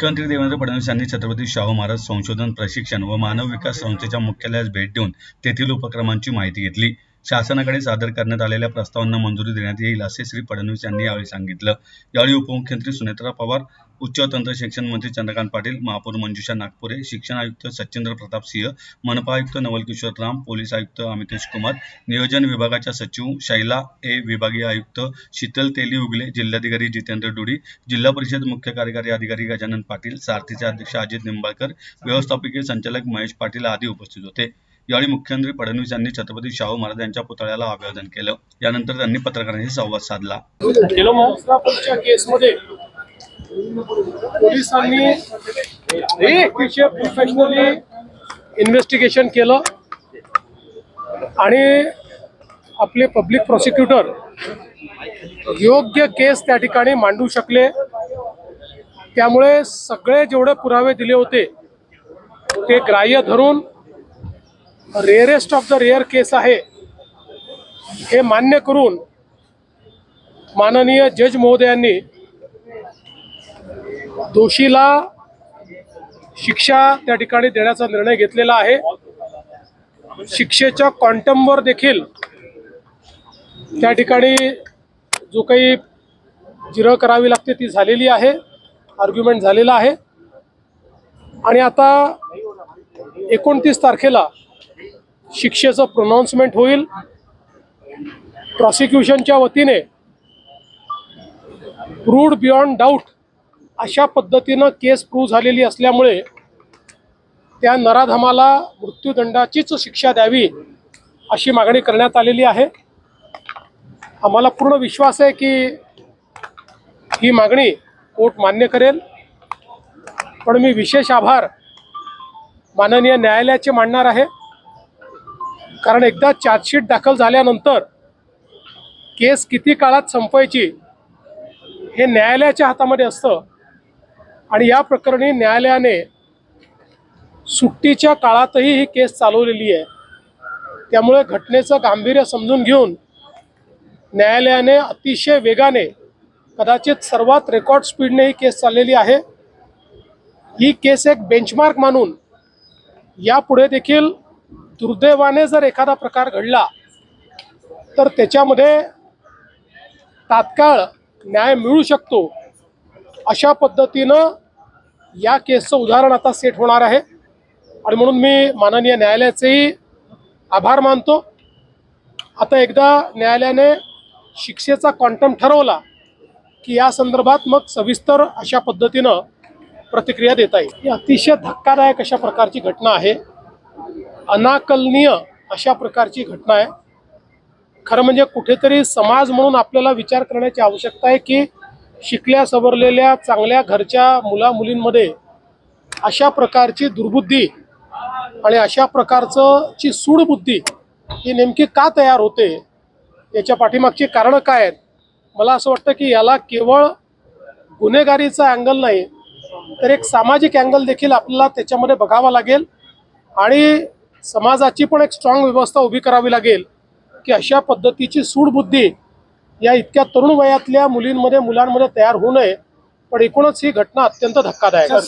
मुख्यमंत्री देवेंद्र फडणवीस यांनी छत्रपती शाहू महाराज संशोधन प्रशिक्षण व मानव विकास संस्थेच्या मुख्यालयास भेट देऊन तेथील उपक्रमांची माहिती घेतली। शासनाकडे सादर करण्यात आलेल्या प्रस्तावांना मंजुरी देण्यात येईल असे श्री फडणवीस यांनी यावेळी सांगितलं। यावेळी उपमुख्यमंत्री सुनेत्रा पवार, उच्च व तंत्र शिक्षण मंत्री चंद्रकांत पाटील, महापौर मंजुषा नागपुरे, शिक्षण आयुक्त सचिंद्र प्रताप सिंह, मनपा आयुक्त नवल किशोर राम, पोलीस आयुक्त अमितेश कुमार, नियोजन विभागाच्या सचिव शैला ए, विभागीय आयुक्त शीतल तेली उगले, जिल्हाधिकारी जितेंद्र डुडी, जिल्हा परिषद मुख्य कार्यकारी अधिकारी गजानन पाटील, सारथीचे अध्यक्ष अजित निंबाळकर, व्यवस्थापकीय संचालक महेश पाटील आदी उपस्थित होते। यावेळी मुख्यमंत्री फडणवीस यांनी छत्रपती शाहू महाराज यांच्या पुतळ्याला अभिवादन केलं। यानंतर त्यांनी पत्रकारांशी संवाद साधला। केसमध्ये पोलिसांनी अतिशय प्रोफेशनली इन्व्हेस्टिगेशन केलं आणि आपले पब्लिक प्रॉसिक्युटर योग्य केस त्या ठिकाणी मांडू शकले। त्यामुळे सगळे जेवढे पुरावे दिले होते ते ग्राह्य धरून रेअरेस्ट ऑफ द रेअर केस आहे हे मान्य करून माननीय जज महोदयांनी दोषीला शिक्षा त्या ठिकाणी देण्याचा निर्णय घेतलेला आहे। शिक्षेच्या क्वांटमवर देखील त्या ठिकाणी जो काही जिरह करावी लागते ती झालेली आहे, आर्ग्युमेंट झालेला आहे आणि आता 29 तारखेला शिक्षेचं प्रोनाउन्समेंट होईल। प्रॉसिक्युशनच्या वतीने प्रूव्ड बियॉन्ड डाऊट अशा पद्धतीनं केस प्रूव्ह झालेली असल्यामुळे त्या नराधमाला मृत्यूदंडाचीच शिक्षा द्यावी अशी मागणी करण्यात आलेली आहे। आम्हाला पूर्ण विश्वास आहे की ही मागणी कोर्ट मान्य करेल, पण मी विशेष आभार माननीय न्यायालयाचे मानणार आहे, कारण एकदा चार्जशीट दाखल झाल्यानंतर केस किती काळात संपवायची हे न्यायालयाच्या हातामध्ये असतं आणि या प्रकरणी न्यायालयाने सुट्टीच्या काळातही ही केस चालवलेली आहे। त्यामुळे घटनेचं गांभीर्य समजून घेऊन न्यायालयाने अतिशय वेगाने, कदाचित सर्वात रेकॉर्ड स्पीडने ही केस चाललेली आहे। ही केस एक बेंचमार्क मानून यापुढे देखील दुर्दैवाने जर एखादा प्रकार घडला तर त्याच्यामध्ये तात्काळ न्याय मिळू शकतो अशा पद्धतीनं या केसचं उदाहरण आता सेट होणार आहे आणि म्हणून मी माननीय न्यायालयाचेही आभार मानतो। आता एकदा न्यायालयाने शिक्षेचा क्वांटम ठरवला की या संदर्भात मग सविस्तर अशा पद्धतीनं प्रतिक्रिया देता येईल। ही अतिशय धक्कादायक अशा प्रकारची घटना आहे, अनाकलनीय अशा प्रकारची घटना आहे। खरं म्हणजे कुठेतरी समाज म्हणून आपल्याला विचार करण्याची आवश्यकता आहे की शिकल्या सवरलेल्या चांगल्या घरच्या मुला मुलींमध्ये अशा प्रकारची दुर्बुद्धी आणि अशा प्रकारची सूडबुद्धी ही नेमकी का तयार होते, याच्या पाठीमागची कारणं काय आहेत। मला असं वाटतं की याला केवळ गुन्हेगारीचा अँगल नाही तर एक सामाजिक अँगल देखील आपल्याला त्याच्यामध्ये बघावा लागेल आणि समाजाची पण एक स्ट्रॉंग व्यवस्था उभी करावी लागेल की अशा पद्धतीची सूडबुद्धी या इतक्या तरुण वयातल्या मुलींमध्ये मुलांमध्ये तयार होऊ नये। पण एकूणच ही घटना अत्यंत धक्कादायक आहे।